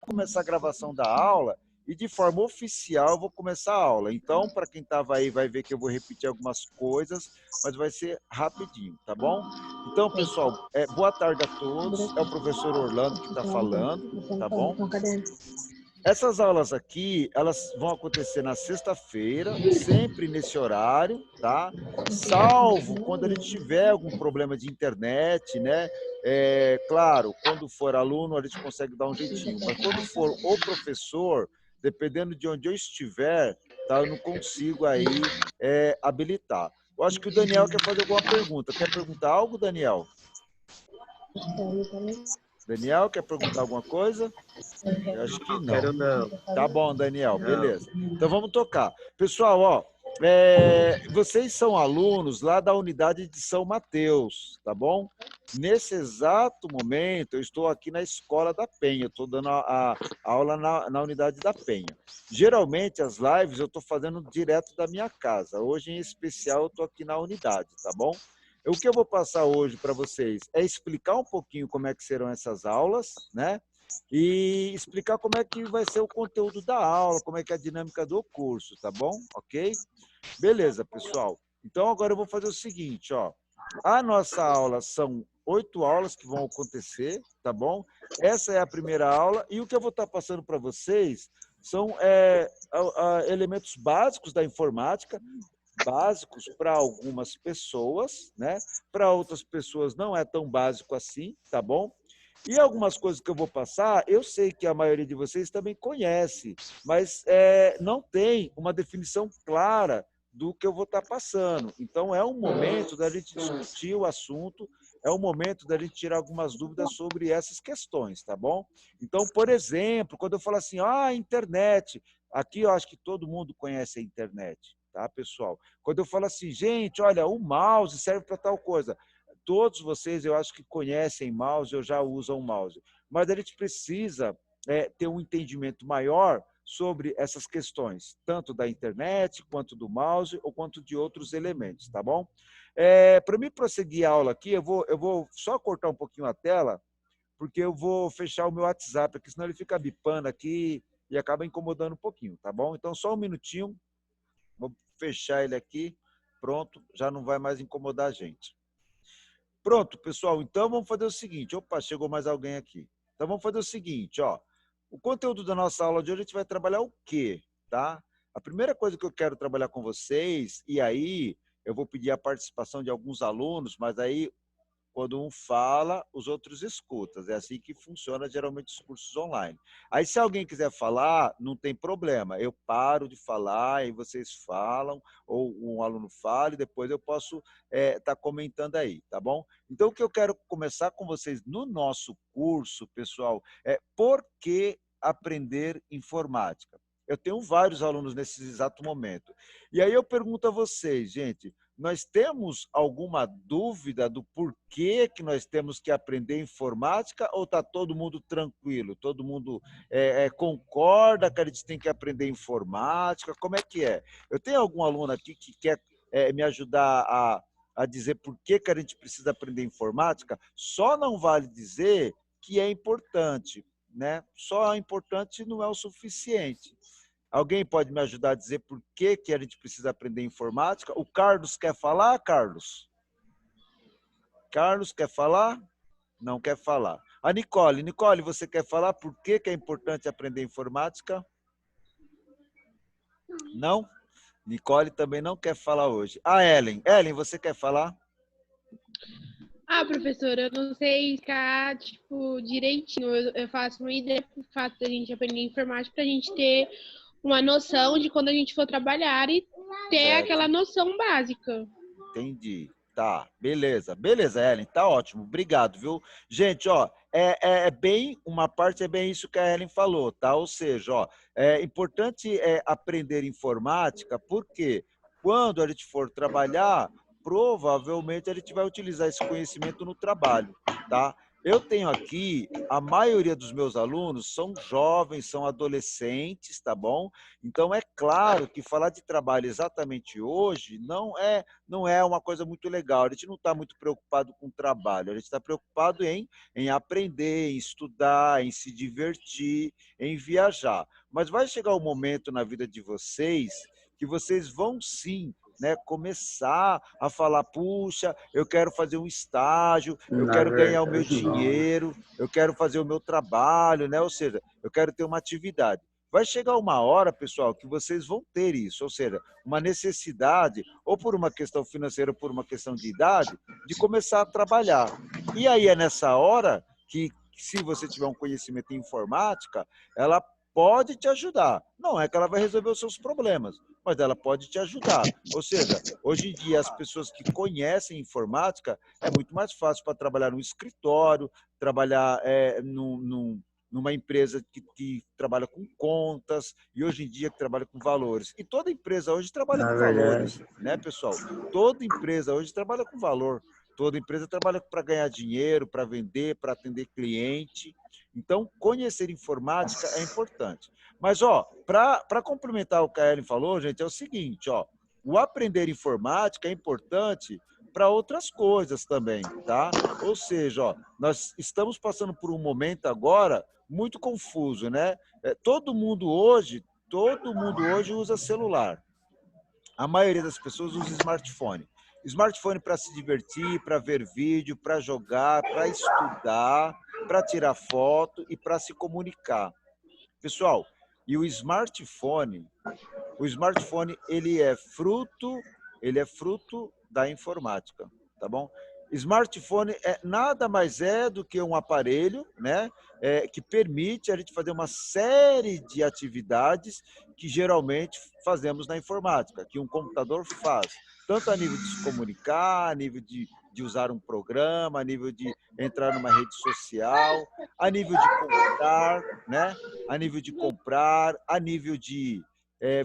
começar a gravação da aula e de forma oficial eu vou começar a aula. Então, para quem estava aí, vai ver que eu vou repetir algumas coisas, mas vai ser rapidinho, tá bom? Então, pessoal, boa tarde a todos. É o professor Orlando que está falando, tá bom? Essas aulas aqui, elas vão acontecer na sexta-feira, sempre nesse horário, tá? Salvo quando a gente tiver algum problema de internet, né? Claro, quando for aluno, a gente consegue dar um jeitinho. Mas quando for o professor, dependendo de onde eu estiver, tá? Eu não consigo aí habilitar. Eu acho que o Daniel quer fazer alguma pergunta. Quer perguntar algo, Daniel? Daniel, quer perguntar alguma coisa? Eu acho que não. Quero não. Tá bom, Daniel, Não. beleza. Então vamos tocar. Pessoal, ó, vocês são alunos lá da unidade de São Mateus, tá bom? Nesse exato momento, eu estou aqui na Escola da Penha, estou dando a aula na unidade da Penha. Geralmente, as lives eu estou fazendo direto da minha casa. Hoje, em especial, eu estou aqui na unidade, tá bom? O que eu vou passar hoje para vocês é explicar um pouquinho como é que serão essas aulas, né? E explicar como é que vai ser o conteúdo da aula, como é que é a dinâmica do curso, tá bom? Ok? Beleza, pessoal. Então, agora eu vou fazer o seguinte, ó. A nossa aula são 8 aulas que vão acontecer, tá bom? Essa é a primeira aula e o que eu vou estar passando para vocês são elementos básicos da informática, básicos para algumas pessoas, né? Para outras pessoas não é tão básico assim, tá bom? E algumas coisas que eu vou passar, eu sei que a maioria de vocês também conhece, mas não tem uma definição clara do que eu vou estar passando. Então, é um momento da gente discutir o assunto, é um momento da gente tirar algumas dúvidas sobre essas questões, tá bom? Então, por exemplo, quando eu falo assim, internet, aqui eu acho que todo mundo conhece a internet, tá, pessoal? Quando eu falo assim, gente, olha, o mouse serve para tal coisa. Todos vocês, eu acho que conhecem mouse, ou já usam mouse. Mas a gente precisa ter um entendimento maior sobre essas questões, tanto da internet, quanto do mouse, ou quanto de outros elementos, tá bom? Para mim prosseguir a aula aqui, eu vou só cortar um pouquinho a tela, porque eu vou fechar o meu WhatsApp aqui, senão ele fica bipando aqui e acaba incomodando um pouquinho, tá bom? Então, só um minutinho, vou fechar ele aqui, pronto, já não vai mais incomodar a gente. Pronto, pessoal, então vamos fazer o seguinte. Opa, chegou mais alguém aqui. Então vamos fazer o seguinte, ó. O conteúdo da nossa aula de hoje a gente vai trabalhar o quê, tá? A primeira coisa que eu quero trabalhar com vocês, e aí eu vou pedir a participação de alguns alunos, mas aí quando um fala, os outros escutam. É assim que funciona geralmente os cursos online. Aí, se alguém quiser falar, não tem problema. Eu paro de falar e vocês falam, ou um aluno fala, e depois eu posso estar comentando aí, tá bom? Então, o que eu quero começar com vocês no nosso curso, pessoal, é por que aprender informática? Eu tenho vários alunos nesse exato momento. E aí eu pergunto a vocês, gente, nós temos alguma dúvida do porquê que nós temos que aprender informática ou está todo mundo tranquilo? Todo mundo concorda que a gente tem que aprender informática? Como é que é? Eu tenho algum aluno aqui que quer me ajudar a dizer por que a gente precisa aprender informática? Só não vale dizer que é importante, né? Só é importante não é o suficiente. Alguém pode me ajudar a dizer por que a gente precisa aprender informática? O Carlos quer falar, Carlos? Carlos quer falar? Não quer falar. A Nicole. Nicole, você quer falar por que é importante aprender informática? Não? Nicole também não quer falar hoje. A Ellen. Ellen, você quer falar? Professora, eu não sei ficar, direitinho. Eu faço uma ideia do fato da gente aprender informática para a gente ter uma noção de quando a gente for trabalhar e ter Certo. aquela noção básica. Entendi. Tá, beleza. Beleza, Ellen, tá ótimo. Obrigado, viu? Gente, ó, uma parte é bem isso que a Ellen falou, tá? Ou seja, ó, é importante aprender informática, porque quando a gente for trabalhar, provavelmente a gente vai utilizar esse conhecimento no trabalho, tá? Eu tenho aqui, a maioria dos meus alunos são jovens, são adolescentes, tá bom? Então, é claro que falar de trabalho exatamente hoje não é uma coisa muito legal. A gente não está muito preocupado com o trabalho, a gente está preocupado em aprender, em estudar, em se divertir, em viajar. Mas vai chegar um momento na vida de vocês que vocês vão sim, né, começar a falar, puxa, eu quero fazer um estágio, eu Na quero ganhar o meu verdade, não. dinheiro, eu quero fazer o meu trabalho, né? Ou seja, eu quero ter uma atividade. Vai chegar uma hora, pessoal, que vocês vão ter isso, ou seja, uma necessidade, ou por uma questão financeira, ou por uma questão de idade, de começar a trabalhar. E aí é nessa hora que, se você tiver um conhecimento em informática, ela pode te ajudar. Não é que ela vai resolver os seus problemas, mas ela pode te ajudar. Ou seja, hoje em dia, as pessoas que conhecem informática, é muito mais fácil para trabalhar no escritório, trabalhar numa empresa que trabalha com contas, e hoje em dia que trabalha com valores. E toda empresa hoje trabalha Na com valores, verdade. né, pessoal? Toda empresa hoje trabalha com valor. Toda empresa trabalha para ganhar dinheiro, para vender, para atender cliente. Então, conhecer informática é importante. Mas, ó, para complementar o que a Ellen falou, gente, é o seguinte, ó, o aprender informática é importante para outras coisas também, tá? Ou seja, ó, nós estamos passando por um momento agora muito confuso, né? Todo mundo hoje usa celular. A maioria das pessoas usa smartphone. Smartphone para se divertir, para ver vídeo, para jogar, para estudar, para tirar foto e para se comunicar. Pessoal, e o smartphone ele é fruto da informática, tá bom? Smartphone nada mais é do que um aparelho, né, que permite a gente fazer uma série de atividades que geralmente fazemos na informática, que um computador faz, tanto a nível de se comunicar, a nível de usar um programa, a nível de entrar numa rede social, a nível de comprar, né? A nível de comprar, a nível de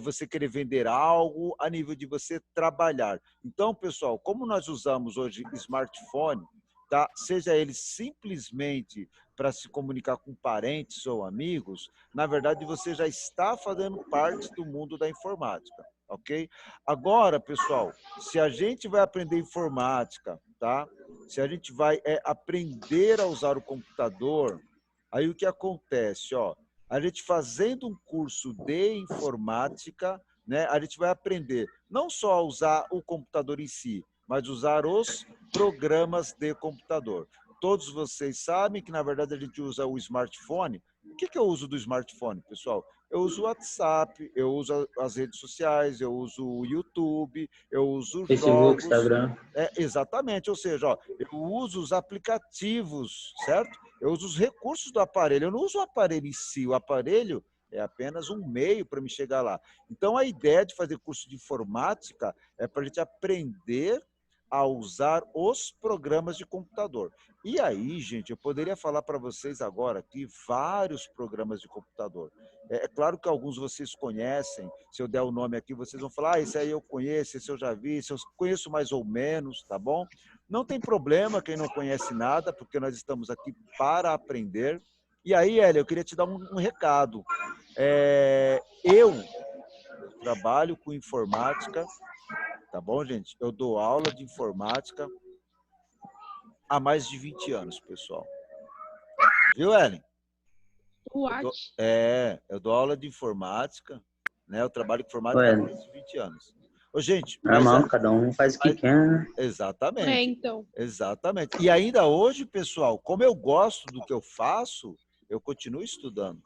você querer vender algo, a nível de você trabalhar. Então, pessoal, como nós usamos hoje smartphone, tá? Seja ele simplesmente para se comunicar com parentes ou amigos, na verdade você já está fazendo parte do mundo da informática, ok? Agora, pessoal, se a gente vai aprender informática, tá? Se a gente vai aprender a usar o computador, aí o que acontece, ó? A gente fazendo um curso de informática, né, a gente vai aprender não só a usar o computador em si, mas usar os programas de computador. Todos vocês sabem que, na verdade, a gente usa o smartphone. O que eu uso do smartphone, pessoal? Eu uso o WhatsApp, eu uso as redes sociais, eu uso o YouTube, eu uso Facebook, jogos. Instagram. Exatamente, ou seja, ó, eu uso os aplicativos, certo? Eu uso os recursos do aparelho, eu não uso o aparelho em si, o aparelho é apenas um meio para me chegar lá. Então, a ideia de fazer curso de informática é para a gente aprender a usar os programas de computador. E aí, gente, eu poderia falar para vocês agora aqui vários programas de computador. É claro que alguns vocês conhecem, se eu der o nome aqui, vocês vão falar, esse aí eu conheço, esse eu já vi, esse eu conheço mais ou menos, tá bom? Não tem problema quem não conhece nada, porque nós estamos aqui para aprender. E aí, Elia, eu queria te dar um recado. Eu trabalho com informática, tá bom, gente? Eu dou aula de informática há mais de 20 anos, pessoal. Viu, Ellen? What? Eu dou aula de informática, né? Eu trabalho com informática há Ué, mais de 20 anos. Ô, gente, normal, cada um faz o que quer, né? exatamente, Então. exatamente. E ainda hoje, pessoal, como eu gosto do que eu faço, eu continuo estudando.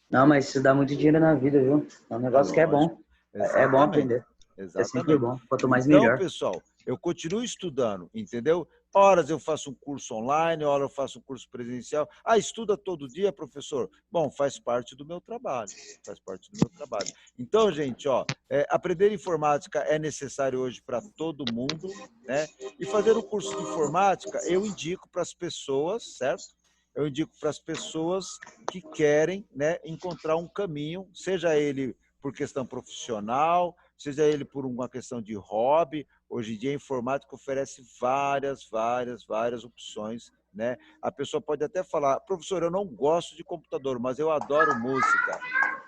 Não, mas isso dá muito dinheiro na vida, viu? É um É negócio que é lógico. bom. É bom Exatamente. aprender. É sempre Exatamente. bom. Quanto mais, Então, melhor. pessoal, eu continuo estudando, entendeu? Horas eu faço um curso online, horas eu faço um curso presencial. Ah, estuda todo dia, professor? Bom, faz parte do meu trabalho. Faz parte do meu trabalho. Então, gente, ó, aprender informática é necessário hoje para todo mundo, né? E fazer o curso de informática, eu indico para as pessoas, certo? Eu indico para as pessoas que querem, né, encontrar um caminho, seja ele por questão profissional, seja ele por uma questão de hobby. Hoje em dia a informática oferece várias opções né? A pessoa pode até falar, professor, eu não gosto de computador, mas eu adoro música.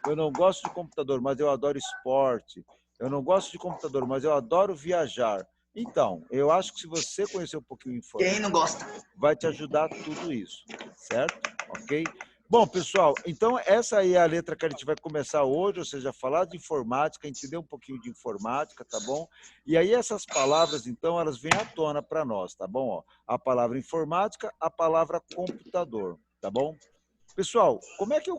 Eu não gosto de computador, mas eu adoro esporte. Eu não gosto de computador, mas eu adoro viajar. Então, eu acho que se você conhecer um pouquinho de Quem não informática, gosta? vai te ajudar tudo isso, certo? Ok? Bom, pessoal, então essa aí é a letra que a gente vai começar hoje, ou seja, falar de informática, entender um pouquinho de informática, tá bom? E aí essas palavras, então, elas vêm à tona para nós, tá bom? Ó, a palavra informática, a palavra computador, tá bom? Pessoal, como é que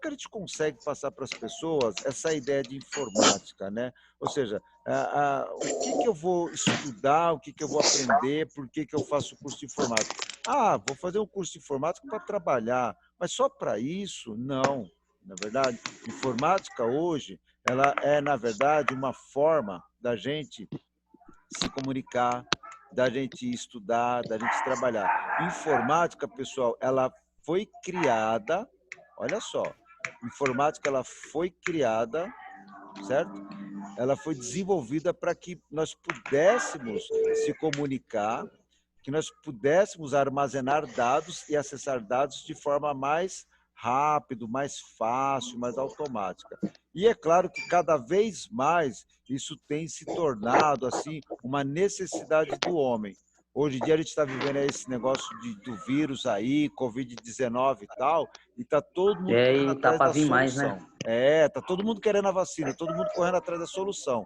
a gente consegue passar para as pessoas essa ideia de informática, né? Ou seja, o que eu vou estudar, o que eu vou aprender, por que eu faço o curso de informática? Ah, vou fazer um curso de informática para trabalhar, mas só para isso? Não, na verdade. Informática hoje, ela é, na verdade, uma forma da gente se comunicar, da gente estudar, da gente trabalhar. Informática, pessoal, ela foi criada, olha só, informática ela foi criada, certo? Ela foi desenvolvida para que nós pudéssemos se comunicar, que nós pudéssemos armazenar dados e acessar dados de forma mais rápido, mais fácil, mais automática. E é claro que cada vez mais isso tem se tornado assim uma necessidade do homem. Hoje em dia a gente está vivendo esse negócio do vírus aí, Covid-19 e tal, e está todo E mundo correndo aí tá atrás pra da vir mais, né? solução. Está todo mundo querendo a vacina, todo mundo correndo atrás da solução.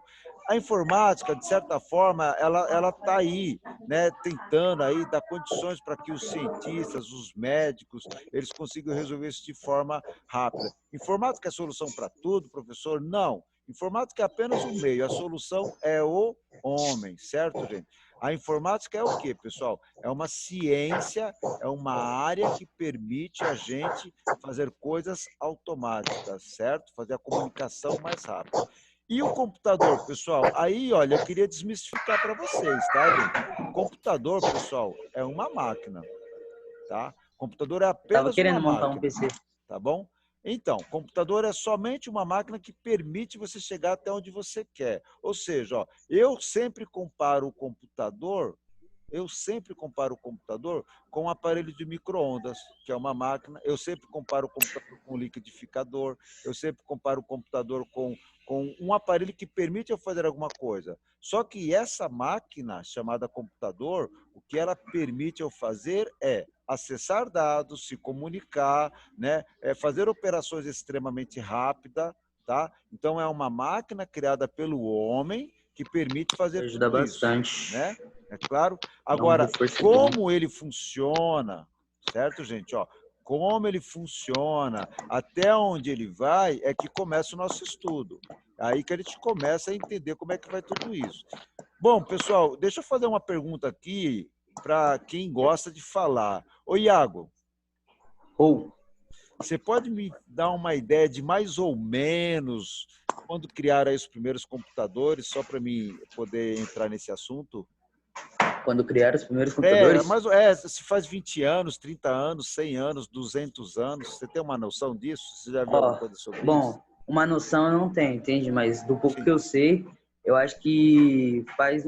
A informática, de certa forma, ela está aí, né, tentando aí dar condições para que os cientistas, os médicos, eles consigam resolver isso de forma rápida. Informática é solução para tudo, professor? Não. Informática é apenas um meio, a solução é o homem, certo, gente? A informática é o quê, pessoal? É uma ciência, é uma área que permite a gente fazer coisas automáticas, certo? Fazer a comunicação mais rápida. E o computador, pessoal? Aí, olha, eu queria desmistificar para vocês, tá, gente? Computador, pessoal, é uma máquina, tá? Computador é Tava apenas uma querendo montar um máquina, PC. tá bom? Então, computador é somente uma máquina que permite você chegar até onde você quer. Ou seja, ó, eu sempre comparo o computador com um aparelho de micro-ondas, que é uma máquina. Eu sempre comparo o computador com um liquidificador. Eu sempre comparo o computador com um aparelho que permite eu fazer alguma coisa. Só que essa máquina, chamada computador, o que ela permite eu fazer é acessar dados, se comunicar, né? Fazer operações extremamente rápidas, tá? Então, é uma máquina criada pelo homem que permite fazer Ajuda tudo isso, bastante. né? É claro. Dá um Agora, reforço bom. como ele funciona, certo, gente? Ó, como ele funciona, até onde ele vai, é que começa o nosso estudo. Aí que a gente começa a entender como é que vai tudo isso. Bom, pessoal, deixa eu fazer uma pergunta aqui para quem gosta de falar. Ô, Iago, Ou, você pode me dar uma ideia de mais ou menos quando criaram aí os primeiros computadores, só para mim poder entrar nesse assunto? quando criaram os primeiros computadores, Se faz 20 anos, 30 anos, 100 anos, 200 anos, você tem uma noção disso? Você já viu alguma ó, coisa sobre isso? bom, uma noção eu não tenho, entende? Mas do pouco que Sim, eu sei, eu acho que faz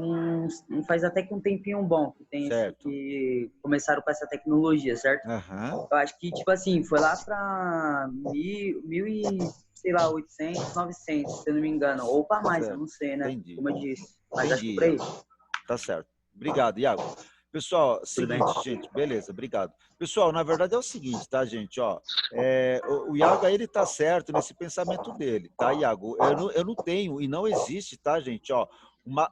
até que um tempinho bom que tem certo. que começaram com essa tecnologia, certo? Aham, Eu acho que, tipo assim, foi lá pra mil e, sei lá, 800, 900, se eu não me engano. Ou pra mais, eu certo. não sei, né? Entendi. Como eu disse. Mas acho que Entendi, por aí. Iago. Tá certo. Obrigado, Iago. Pessoal, Tudo bem? seguinte, gente, beleza, obrigado. Pessoal, na verdade é o seguinte, tá, gente? Ó, o Iago aí, ele tá certo nesse pensamento dele, tá, Iago? Eu não tenho e não existe, tá, gente? Ó,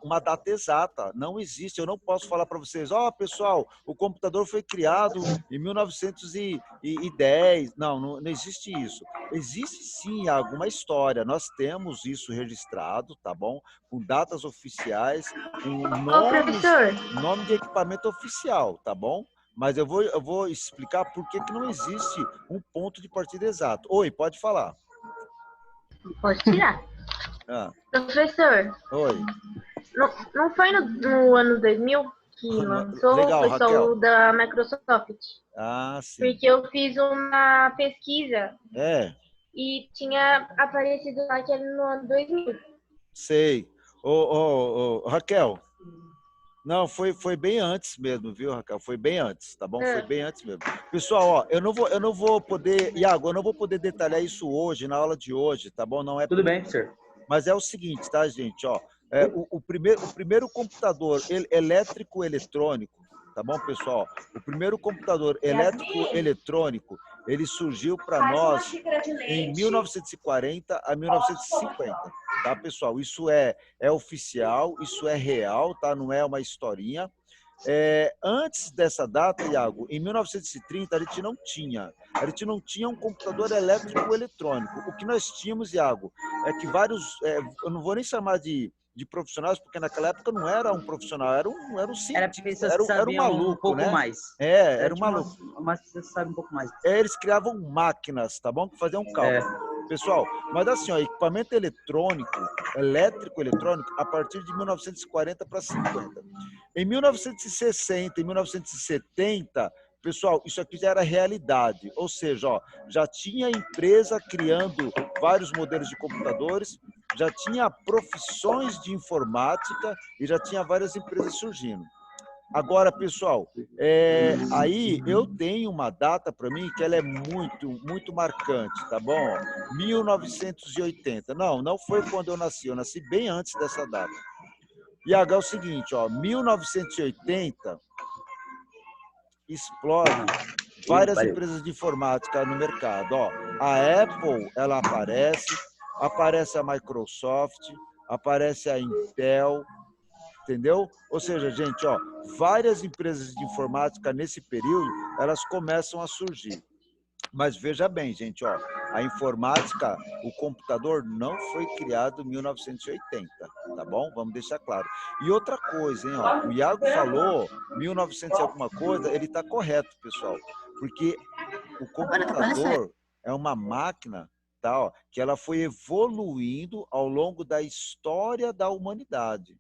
uma data exata, não existe. Eu não posso falar para vocês, ó, pessoal, o computador foi criado em 1910. Não existe isso. Existe sim alguma história, nós temos isso registrado, tá bom? Com datas oficiais, com Ô, professor, nome de equipamento oficial, tá bom? Mas eu vou explicar por que não existe um ponto de partida exato. Oi, pode falar. pode tirar. Ah, Professor, oi. não foi no ano 2000 que lançou o Legal, pessoal Raquel. da Microsoft? Ah, sim. Porque eu fiz uma pesquisa É, e tinha aparecido lá que era no ano 2000. sei. Raquel, Não, foi bem antes mesmo, viu, Raquel? Foi bem antes, tá bom? Foi bem antes mesmo. Pessoal, ó, eu não vou poder, Iago, eu não vou poder detalhar isso hoje, na aula de hoje, tá bom? Não é, Tudo bem, professor. mas é o seguinte, tá, gente? Ó, o primeiro computador elétrico eletrônico, tá bom, pessoal? O primeiro computador elétrico eletrônico, ele surgiu para nós em 1940 a 1950, tá, pessoal? Isso é oficial, isso é real, tá? Não é uma historinha. Antes dessa data, Iago, em 1930, a gente não tinha um computador elétrico eletrônico. O que nós tínhamos, Iago, é que vários, eu não vou nem chamar de profissionais, porque naquela época não era um profissional, era um Era cientista, pessoas que era um sabiam um maluco, pouco né? mais. Era um Tinha maluco. umas pessoas que sabem um pouco mais. Eles criavam máquinas, tá bom? Que faziam cálculo. Pessoal, mas assim, ó, equipamento eletrônico, elétrico eletrônico, a partir de 1940 para 50. Em 1960 e 1970, pessoal, isso aqui já era realidade. Ou seja, ó, já tinha empresa criando vários modelos de computadores, já tinha profissões de informática e já tinha várias empresas surgindo. Agora, pessoal, aí eu tenho uma data para mim que ela é muito, muito marcante, tá bom? 1980. Não foi quando eu nasci bem antes dessa data. E agora é o seguinte, ó, 1980 explode várias Valeu. empresas de informática no mercado. Ó, a Apple, ela aparece a Microsoft, aparece a Intel, entendeu? Ou seja, gente, ó, várias empresas de informática nesse período, elas começam a surgir. Mas veja bem, gente, ó, a informática, o computador não foi criado em 1980, tá bom? Vamos deixar claro. E outra coisa, hein, ó, o Iago falou 1900 e alguma coisa, ele está correto, pessoal, porque o computador é uma máquina, tá, ó, que ela foi evoluindo ao longo da história da humanidade.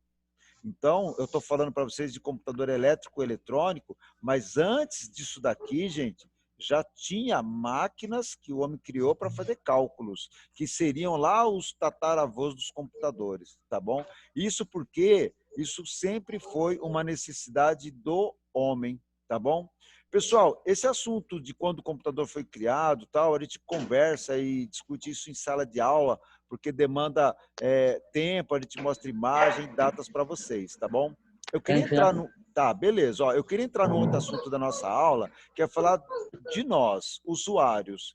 Então, eu estou falando para vocês de computador elétrico eletrônico, mas antes disso daqui, gente, já tinha máquinas que o homem criou para fazer cálculos, que seriam lá os tataravôs dos computadores, tá bom? Isso porque isso sempre foi uma necessidade do homem, tá bom? Pessoal, esse assunto de quando o computador foi criado, tal, a gente conversa e discute isso em sala de aula, porque demanda tempo, a gente mostra imagem, datas para vocês, tá bom? Eu queria entrar no... Tá, beleza. Ó, eu queria entrar no outro assunto da nossa aula, que é falar de nós, usuários.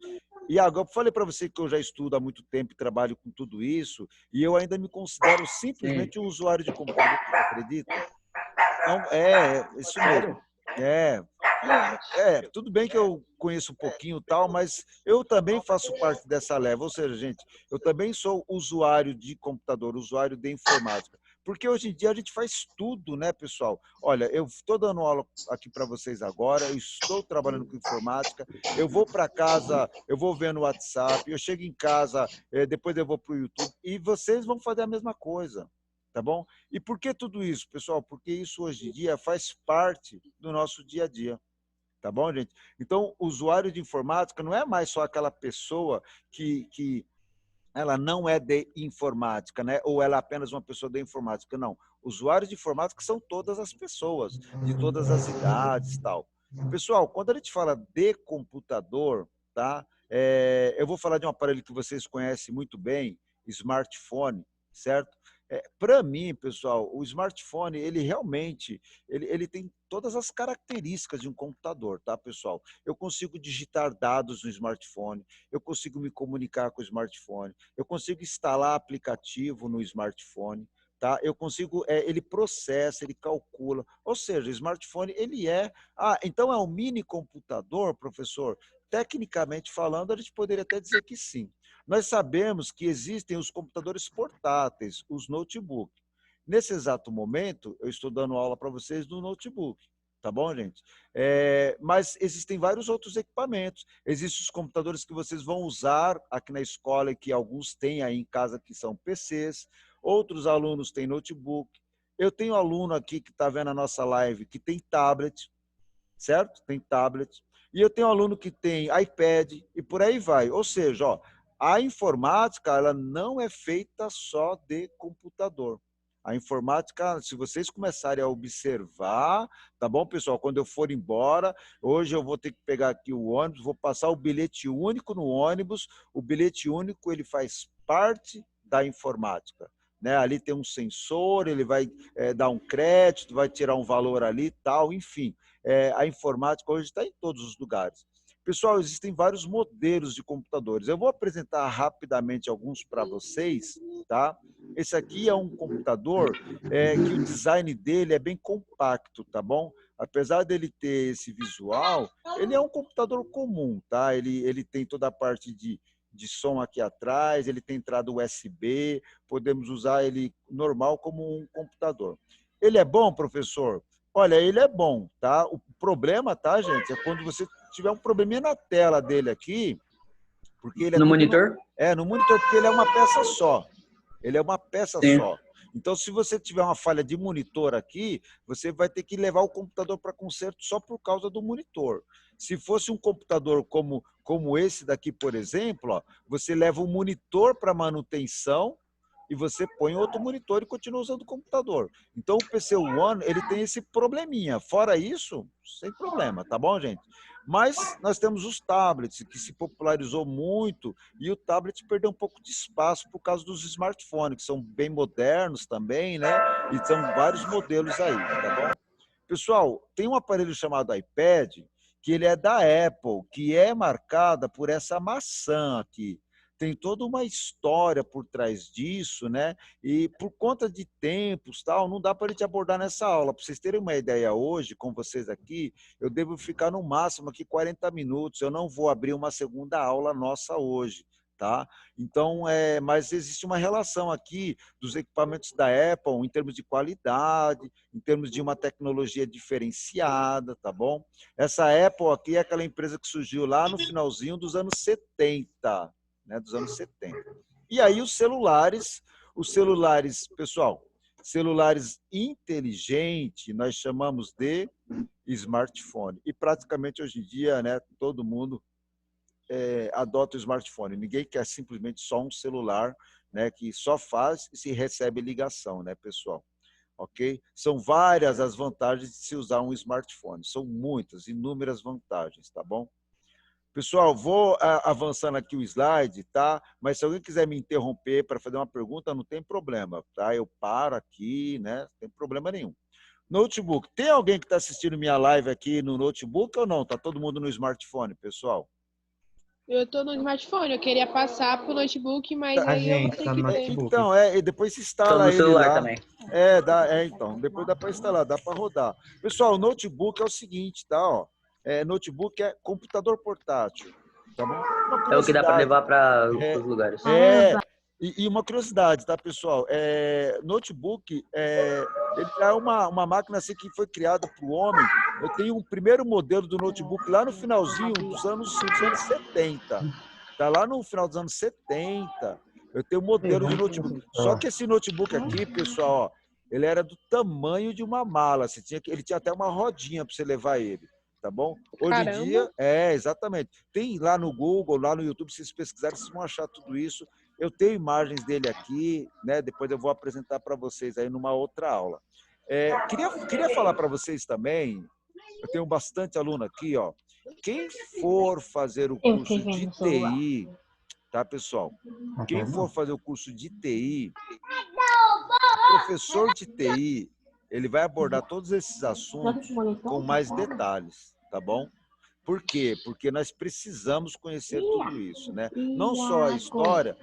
E agora eu falei para você que eu já estudo há muito tempo e trabalho com tudo isso, e eu ainda me considero simplesmente um usuário de computador, acredita? Então, isso mesmo. Tudo bem que eu conheço um pouquinho e tal, mas eu também faço parte dessa leva. Ou seja, gente, eu também sou usuário de computador, usuário de informática. Porque hoje em dia a gente faz tudo, né, pessoal? Olha, eu estou dando aula aqui para vocês agora, eu estou trabalhando com informática, eu vou para casa, eu vou ver no WhatsApp, eu chego em casa, depois eu vou para o YouTube, e vocês vão fazer a mesma coisa. Tá bom? E por que tudo isso, pessoal? Porque isso hoje em dia faz parte do nosso dia a dia. Tá bom, gente? Então, o usuário de informática não é mais só aquela pessoa que ela não é de informática, né? Ou ela é apenas uma pessoa de informática. Não. Usuários de informática são todas as pessoas, de todas as idades e tal. Pessoal, quando a gente fala de computador, tá? Eu vou falar de um aparelho que vocês conhecem muito bem, smartphone, certo? Para mim, pessoal, o smartphone, ele realmente, ele tem todas as características de um computador, tá, pessoal? Eu consigo digitar dados no smartphone, eu consigo me comunicar com o smartphone, eu consigo instalar aplicativo no smartphone, tá? Eu consigo, ele processa, ele calcula, ou seja, o smartphone, ele então é um mini computador, professor? Tecnicamente falando, a gente poderia até dizer que sim. Nós sabemos que existem os computadores portáteis, os notebooks. Nesse exato momento, eu estou dando aula para vocês do notebook, tá bom, gente? Mas existem vários outros equipamentos. Existem os computadores que vocês vão usar aqui na escola, que alguns têm aí em casa, que são PCs, outros alunos têm notebook. Eu tenho aluno aqui que está vendo a nossa live que tem tablet, certo? Tem tablet. E eu tenho aluno que tem iPad e por aí vai. Ou seja, ó, a informática ela não é feita só de computador. A informática, se vocês começarem a observar, tá bom, pessoal? Quando eu for embora, hoje eu vou ter que pegar aqui o ônibus, vou passar o bilhete único no ônibus. O bilhete único, ele faz parte da informática, né? Ali tem um sensor, ele vai dar um crédito, vai tirar um valor ali, tal, enfim. A informática hoje está em todos os lugares. Pessoal, existem vários modelos de computadores. Eu vou apresentar rapidamente alguns para vocês, tá? Esse aqui é um computador que o design dele é bem compacto, tá bom? Apesar dele ter esse visual, ele é um computador comum, tá? Ele tem toda a parte de som aqui atrás, ele tem entrada USB, podemos usar ele normal como um computador. Ele é bom, professor? Olha, ele é bom, tá? O problema, tá, gente, é quando você tiver um probleminha na tela dele aqui, porque ele é No monitor? No monitor, porque ele é uma peça só. Ele é uma peça Sim. só. Então, se você tiver uma falha de monitor aqui, você vai ter que levar o computador para conserto só por causa do monitor. Se fosse um computador como esse daqui, por exemplo, ó, você leva o monitor para manutenção e você põe outro monitor e continua usando o computador. Então, o PC One, ele tem esse probleminha. Fora isso, sem problema, tá bom, gente? Mas nós temos os tablets, que se popularizou muito, e o tablet perdeu um pouco de espaço por causa dos smartphones, que são bem modernos também, né? E são vários modelos aí, tá bom? Pessoal, tem um aparelho chamado iPad, que ele é da Apple, que é marcada por essa maçã aqui. Tem toda uma história por trás disso, né? E por conta de tempos, tal, não dá para a gente abordar nessa aula. Para vocês terem uma ideia hoje, com vocês aqui, eu devo ficar no máximo aqui 40 minutos. Eu não vou abrir uma segunda aula nossa hoje, tá? Então, mas existe uma relação aqui dos equipamentos da Apple em termos de qualidade, em termos de uma tecnologia diferenciada, tá bom? Essa Apple aqui é aquela empresa que surgiu lá no finalzinho dos anos 70, né, dos anos 70. E aí os celulares, pessoal, celulares inteligentes, nós chamamos de smartphone. E praticamente hoje em dia, né, todo mundo adota o smartphone. Ninguém quer simplesmente só um celular, né, que só faz e se recebe ligação, né, pessoal? Ok? São várias as vantagens de se usar um smartphone. São muitas, inúmeras vantagens, tá bom? Pessoal, vou avançando aqui o slide, tá? Mas se alguém quiser me interromper para fazer uma pergunta, não tem problema, tá? Eu paro aqui, né? Não tem problema nenhum. Notebook. Tem alguém que está assistindo minha live aqui no notebook ou não? Tá todo mundo no smartphone, pessoal? Eu tô no smartphone, eu queria passar pro notebook, mas aí eu vou ter que ter. Então, e depois se Tô instala no ele celular lá. também. Então, depois dá para instalar, dá para rodar. Pessoal, o notebook é o seguinte, tá? Ó, notebook é computador portátil, tá bom? Uma É o que dá para curiosidade. levar para os lugares. E uma curiosidade, tá, pessoal? Notebook, ele é uma máquina assim que foi criada para o homem. Eu tenho um primeiro modelo do notebook lá no finalzinho dos anos 70. Tá lá no final dos anos 70. Eu tenho um modelo de notebook. Só que esse notebook aqui, pessoal, ó, ele era do tamanho de uma mala. Ele tinha até uma rodinha para você levar ele. Tá bom? Hoje em dia, exatamente. Tem lá no Google, lá no YouTube, se vocês pesquisarem, vocês vão achar tudo isso. Eu tenho imagens dele aqui, né? Depois eu vou apresentar para vocês aí numa outra aula. Queria falar para vocês também, eu tenho bastante aluno aqui, ó. Quem for fazer o curso de TI, tá, pessoal? Quem for fazer o curso de TI, professor de TI, ele vai abordar todos esses assuntos com mais detalhes, tá bom? Por quê? Porque nós precisamos conhecer tudo isso, né? Não só a história,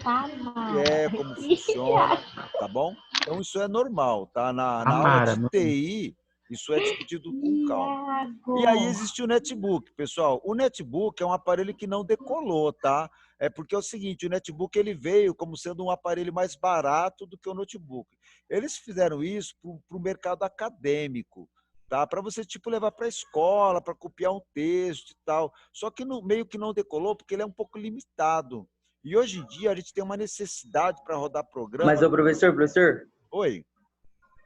como funciona, tá bom? Então, isso é normal, tá? Na aula de TI, isso é discutido com calma. E aí existe o netbook, pessoal. O netbook é um aparelho que não decolou, tá? É porque é o seguinte, o netbook ele veio como sendo um aparelho mais barato do que o notebook. Eles fizeram isso para o mercado acadêmico, tá? Para você tipo levar para a escola, para copiar um texto e tal. Só que meio que não decolou porque ele é um pouco limitado. E hoje em dia a gente tem uma necessidade para rodar programa. Mas o professor, Oi.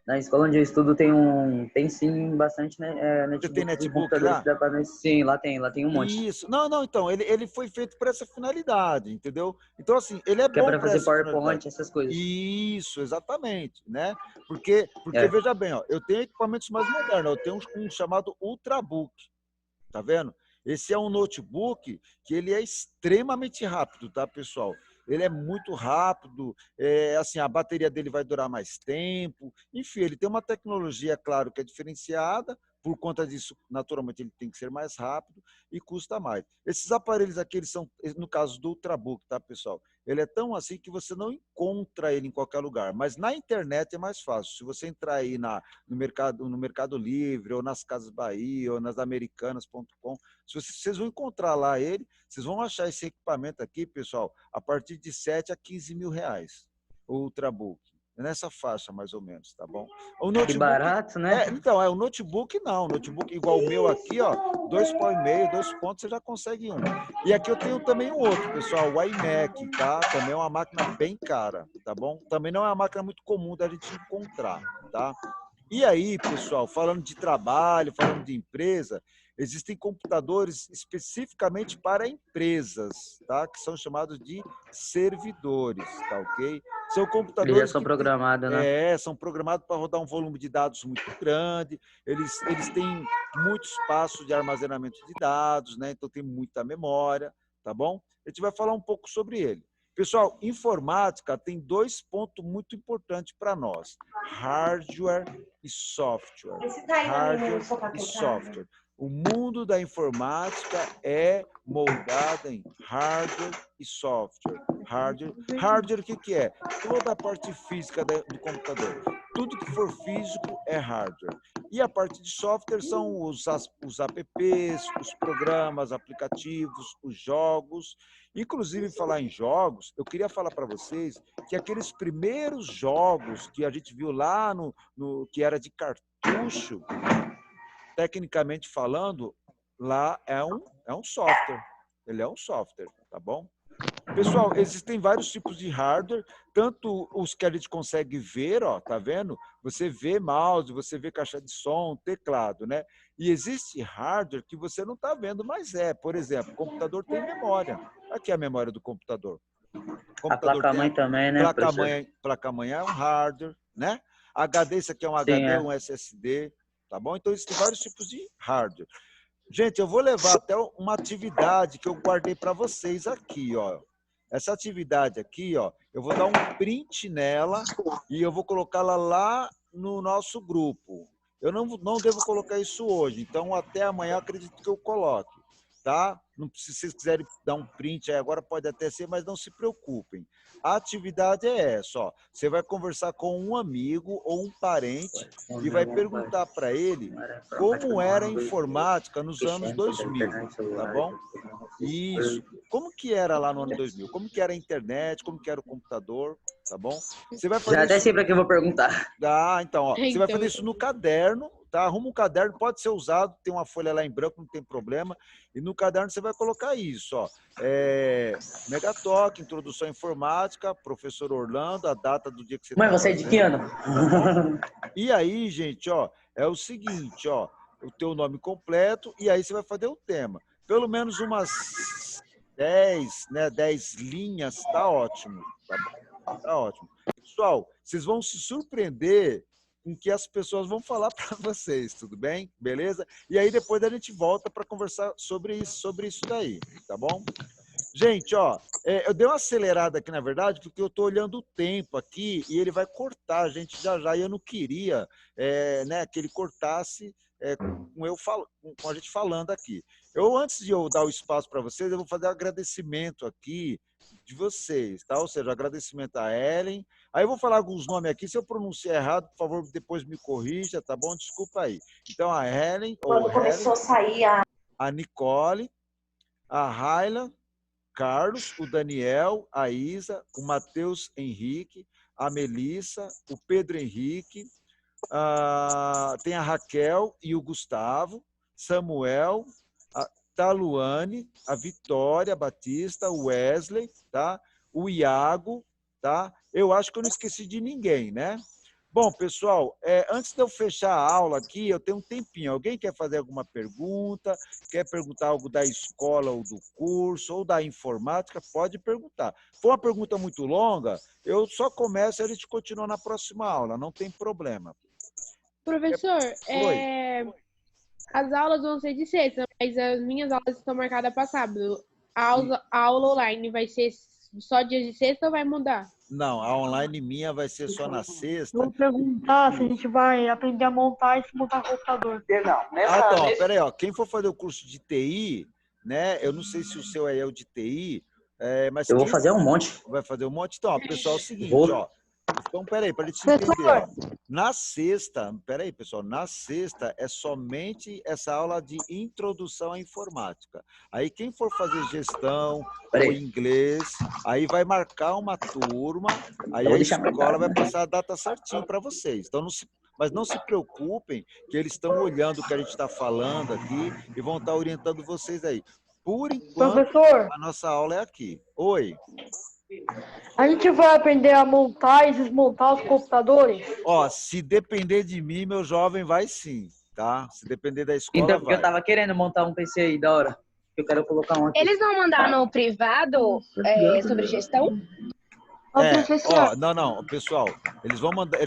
Na escola onde eu estudo tem sim bastante, né, Você tem notebook e netbook computadores lá? que dá para nós. Sim, lá tem um monte. Isso. Não, não, então, ele foi feito para essa finalidade, entendeu? Então, assim, ele é Que é bom para para fazer essa finalidade. PowerPoint, essas coisas. Isso, exatamente, né? Porque É. veja bem, ó, eu tenho equipamentos mais modernos, eu tenho um chamado Ultrabook, tá vendo? Esse é um notebook que ele é extremamente rápido, tá, pessoal? Ele é muito rápido, assim, a bateria dele vai durar mais tempo. Enfim, ele tem uma tecnologia, claro, que é diferenciada. Por conta disso, naturalmente, ele tem que ser mais rápido e custa mais. Esses aparelhos aqui, eles são, no caso do Ultrabook, tá, pessoal? Ele é tão assim que você não encontra ele em qualquer lugar. Mas na internet é mais fácil. Se você entrar aí no Mercado Livre, ou nas Casas Bahia, ou nas Americanas.com, vocês vão encontrar lá ele, vocês vão achar esse equipamento aqui, pessoal, a partir de 7 a 15 mil reais, o Ultrabook. Nessa faixa, mais ou menos, tá bom? O Que notebook. barato, né? Então, o notebook não. O notebook igual o meu aqui, ó, 2,5, 2 pontos, você já consegue um. E aqui eu tenho também um outro, pessoal, o iMac, tá? Também é uma máquina bem cara, tá bom? Também não é uma máquina muito comum da gente encontrar, tá? E aí, pessoal, falando de trabalho, falando de empresa, existem computadores especificamente para empresas, tá? Que são chamados de servidores, tá ok? São Eles já computadores são que programados, né? são programados para rodar um volume de dados muito grande, eles têm muito espaço de armazenamento de dados, né? Então tem muita memória, tá bom? A gente vai falar um pouco sobre ele. Pessoal, informática tem 2 pontos muito importantes para nós: hardware e software. Hardware e software. O mundo da informática é moldado em hardware e software. Hardware o que é? Toda a parte física do computador. Tudo que for físico é hardware. E a parte de software são os apps, os programas, aplicativos, os jogos. Inclusive, falar em jogos, eu queria falar para vocês que aqueles primeiros jogos que a gente viu lá que era de cartucho, tecnicamente falando, lá é um software. Ele é um software, tá bom? Pessoal, existem vários tipos de hardware, tanto os que a gente consegue ver, ó, tá vendo? Você vê mouse, você vê caixa de som, teclado, né? E existe hardware que você não está vendo, mas por exemplo, o computador tem memória. Aqui é a memória do computador. O A computador tem placa-mãe também, né, professor? placa-mãe é um hardware, né? HD, isso aqui é um Sim, HD, é. um SSD, tá bom? Então, existem vários tipos de hardware. Gente, eu vou levar até uma atividade que eu guardei para vocês aqui, ó. Essa atividade aqui, ó, eu vou dar um print nela e eu vou colocá-la lá no nosso grupo. Eu não devo colocar isso hoje, então até amanhã eu acredito que eu coloque, tá? Não, se vocês quiserem dar um print aí agora, pode até ser, mas não se preocupem. A atividade é essa, ó. Você vai conversar com um amigo ou um parente e vai perguntar para ele como era a informática nos anos 2000, tá bom? Isso. Como que era lá no ano 2000? Como que era a internet? Como que era o computador? Tá bom? Você vai Já fazer até isso. sei para que eu vou perguntar. Então, ó, você vai fazer Então, isso no caderno, tá? Arruma um caderno, pode ser usado, tem uma folha lá em branco, não tem problema. E no caderno você vai colocar isso, ó. Megatalk, introdução à informática, professor Orlando, a data do dia que você Mãe, está você é de fazendo. que ano? Tá bom? E aí, gente, ó, é o seguinte, ó, o teu nome completo e aí você vai fazer o tema. Pelo menos umas 10, né, 10 linhas, tá ótimo, tá bom? Tá ótimo. Pessoal, vocês vão se surpreender com o que as pessoas vão falar para vocês, tudo bem? Beleza? E aí depois a gente volta para conversar sobre isso daí, tá bom? Gente, ó, eu dei uma acelerada aqui, na verdade, porque eu estou olhando o tempo aqui e ele vai cortar a gente já. E eu não queria né, que ele cortasse com a gente falando aqui. Antes de eu dar o espaço para vocês, eu vou fazer um agradecimento aqui de vocês, tá? Ou seja, agradecimento a Ellen. Aí eu vou falar alguns nomes aqui. Se eu pronunciar errado, por favor, depois me corrija, tá bom? Desculpa aí. Então, a Ellen, Quando começou a sair a Nicole, a Raila, Carlos, o Daniel, a Isa, o Matheus Henrique, a Melissa, o Pedro Henrique, tem a Raquel e o Gustavo, Samuel, a Taluane, a Vitória Batista, o Wesley, tá? O Iago, tá? Eu acho que eu não esqueci de ninguém, né? Bom, pessoal, antes de eu fechar a aula aqui, eu tenho um tempinho. Alguém quer fazer alguma pergunta? Quer perguntar algo da escola ou do curso, ou da informática? Pode perguntar. Se for uma pergunta muito longa, eu só começo e a gente continua na próxima aula, não tem problema. Professor, Oi. as aulas vão ser de sexta, mas as minhas aulas estão marcadas para sábado. A aula online vai ser só dia de sexta ou vai mudar? Não, a online minha vai ser só na sexta. Vou perguntar se a gente vai aprender a montar e desmontar computador. Então, peraí, ó, quem for fazer o curso de TI, né? Eu não sei se o seu é o de TI, mas Eu vou fazer um monte. vai fazer um monte. Então, ó, pessoal, é o seguinte, Vou. ó. Então, peraí, para a gente entender. Ó. Na sexta, peraí, pessoal, na sexta é somente essa aula de introdução à informática. Aí quem for fazer gestão ou inglês, aí vai marcar uma turma, aí a escola vai passar a data certinho para vocês. Então, mas não se preocupem que eles estão olhando o que a gente está falando aqui e vão estar orientando vocês aí. Por enquanto, Professor, a nossa aula é aqui. Oi. a gente vai aprender a montar e desmontar os computadores? Ó, se depender de mim, meu jovem, vai sim, tá? Se depender da escola, Então, porque vai. eu tava querendo montar um PC aí, da hora. Eu quero colocar um aqui. Eles vão mandar no privado sobre gestão? Ô, professor, Não, pessoal, eles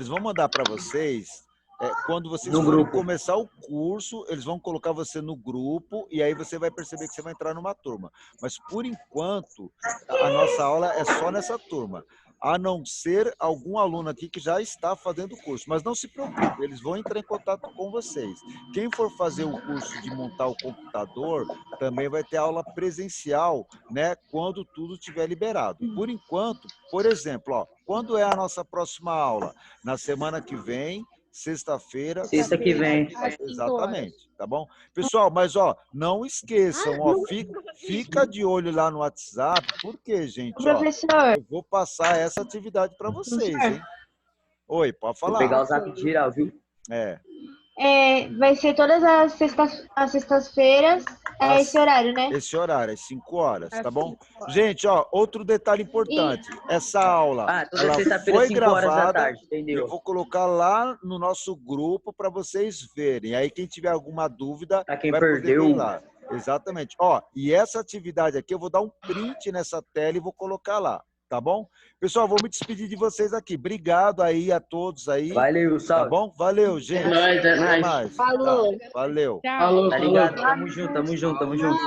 vão mandar para vocês, quando vocês No forem grupo. começar o curso, eles vão colocar você no grupo e aí você vai perceber que você vai entrar numa turma. Mas, por enquanto, a nossa aula é só nessa turma, a não ser algum aluno aqui que já está fazendo o curso. Mas não se preocupe, eles vão entrar em contato com vocês. Quem for fazer o curso de montar o computador, também vai ter aula presencial, né, quando tudo estiver liberado. Por enquanto, por exemplo, ó, quando é a nossa próxima aula? Na semana que vem, sexta-feira. Sexta que vem. Exatamente, tá bom? Pessoal, mas ó, não esqueçam, ó, fica de olho lá no WhatsApp, porque, gente, ó, professor, eu vou passar essa atividade para vocês, hein? Oi, pode Vou falar. pegar o zap de geral, viu? vai ser todas as sextas-feiras, esse horário, né? Esse horário, às 5 horas, tá bom? Gente, ó, outro detalhe importante. Essa aula, Toda ela sexta-feira, foi 5 horas da gravada. tarde, Eu entendeu? vou colocar lá no nosso grupo para vocês verem. Aí quem tiver alguma dúvida, Pra quem vai perdeu. poder ver lá. Exatamente. Ó, e essa atividade aqui, eu vou dar um print nessa tela e vou colocar lá, tá bom? Pessoal, vou me despedir de vocês aqui. Obrigado aí a todos aí. Valeu, Tá salve. bom? Valeu, gente. É nóis. Até mais. Falou. Tá, valeu. Tchau. Falou, Tá falou. ligado? Tamo junto, tamo junto, tamo junto.